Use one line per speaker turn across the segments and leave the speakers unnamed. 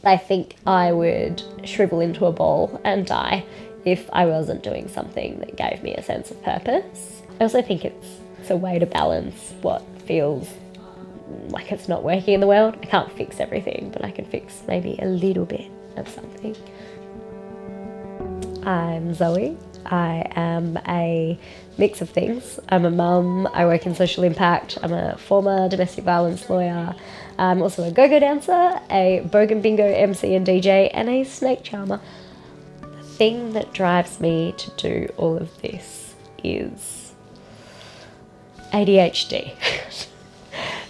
I think I would shrivel into a ball and die if I wasn't doing something that gave me a sense of purpose. I also think it's a way to balance what feels like it's not working in the world. I can't fix everything, but I can fix maybe a little bit of something. I'm Zoe. I am a mix of things. I'm a mum, I work in social impact, I'm a former domestic violence lawyer, I'm also a Gogo dancer, a bogan bingo MC and DJ, and a snake charmer. The thing that drives me to do all of this is ADHD.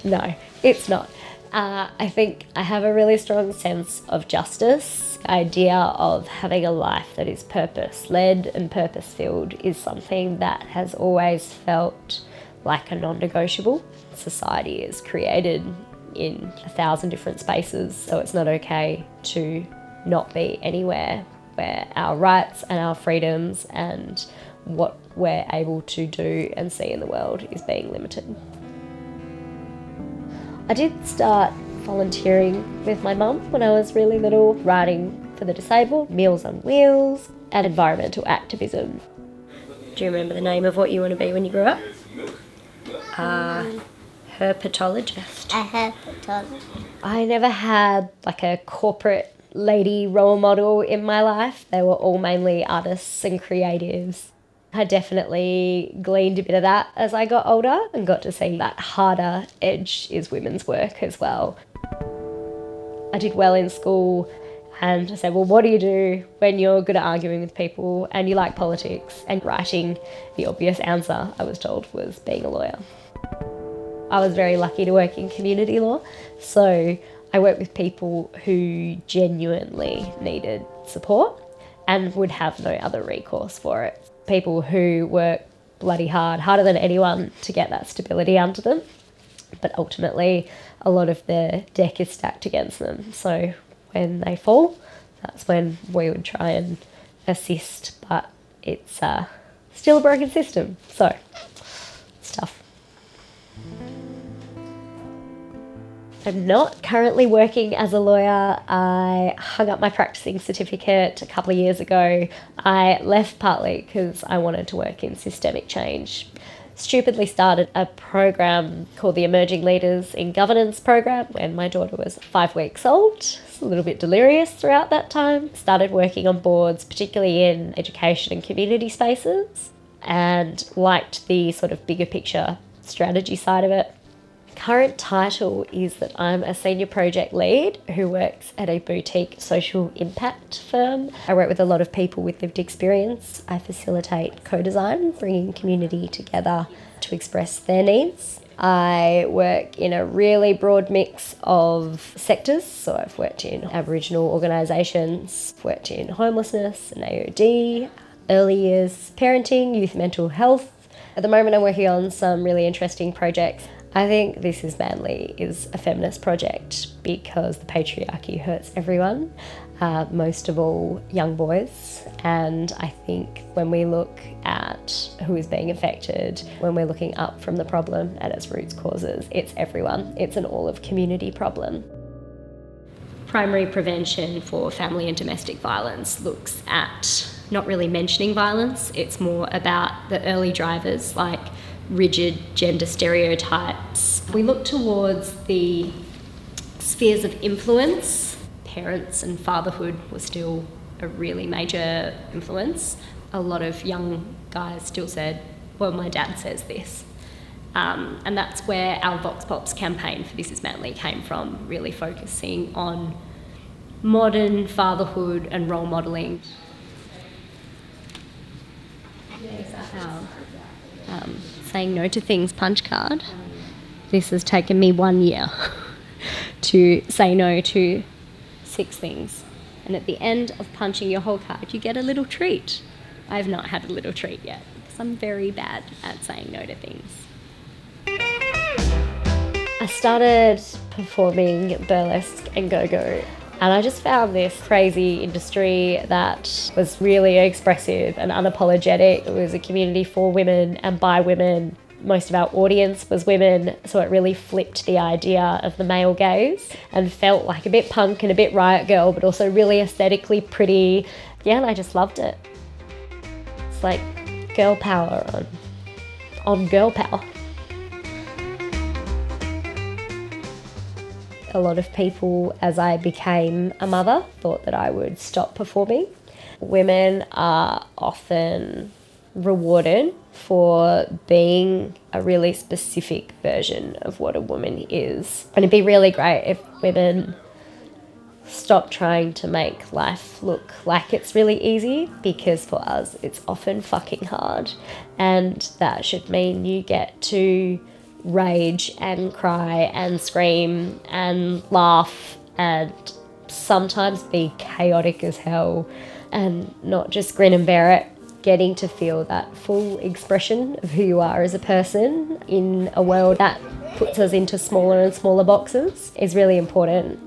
No, it's not. I think I have a really strong sense of justice. The idea of having a life that is purpose-led and purpose-filled is something that has always felt like a non-negotiable. Society is created in 1,000 different spaces, so it's not okay to not be anywhere where our rights and our freedoms and what we're able to do and see in the world is being limited. I did start volunteering with my mum when I was really little, writing for the disabled, Meals on Wheels, and environmental activism. Do you remember the name of what you want to be when you grow up? Herpetologist.
A herpetologist.
I never had like a corporate lady role model in my life. They were all mainly artists and creatives. I definitely gleaned a bit of that as I got older and got to see that harder edge is women's work as well. I did well in school and I said, well, what do you do when you're good at arguing with people and you like politics? And writing, the obvious answer, I was told, was being a lawyer. I was very lucky to work in community law, so I worked with people who genuinely needed support and would have no other recourse for it. People who work bloody hard, harder than anyone to get that stability under them. But ultimately, a lot of the deck is stacked against them. So when they fall, that's when we would try and assist. But it's still a broken system, so it's tough. I'm not currently working as a lawyer. I hung up my practicing certificate a couple of years ago. I left partly because I wanted to work in systemic change. Stupidly started a program called the Emerging Leaders in Governance program when my daughter was 5 weeks old. It's a little bit delirious throughout that time. Started working on boards, particularly in education and community spaces, and liked the sort of bigger picture strategy side of it. Current title is that I'm a senior project lead who works at a boutique social impact firm. I work with a lot of people with lived experience. I facilitate co-design, bringing community together to express their needs. I work in a really broad mix of sectors. So I've worked in Aboriginal organisations, worked in homelessness and AOD, early years parenting, youth mental health. At the moment I'm working on some really interesting projects. I think This Is Manly is a feminist project because the patriarchy hurts everyone, most of all young boys. And I think when we look at who is being affected, when we're looking up from the problem at its roots causes, it's everyone. It's an all of community problem. Primary prevention for family and domestic violence looks at not really mentioning violence. It's more about the early drivers like rigid gender stereotypes. We look towards the spheres of influence. Parents and fatherhood were still a really major influence. A lot of young guys still said, well, my dad says this. And that's where our Vox Pops campaign for This Is Manly came from, really focusing on modern fatherhood and role modelling. Saying no to things punch card. This has taken me 1 year to say no to 6 things. And at the end of punching your whole card, you get a little treat. I've not had a little treat yet because I'm very bad at saying no to things. I started performing burlesque and Gogo, and I just found this crazy industry that was really expressive and unapologetic. It was a community for women and by women. most of our audience was women, so it really flipped the idea of the male gaze and felt like a bit punk and a bit riot girl, but also really aesthetically pretty. Yeah, and I just loved it. It's like girl power on girl power. A lot of people, as I became a mother, thought that I would stop performing. Women are often rewarded for being a really specific version of what a woman is. And it'd be really great if women stop trying to make life look like it's really easy, because for us it's often fucking hard, and that should mean you get to rage and cry and scream and laugh and sometimes be chaotic as hell and not just grin and bear it. Getting to feel that full expression of who you are as a person in a world that puts us into smaller and smaller boxes is really important.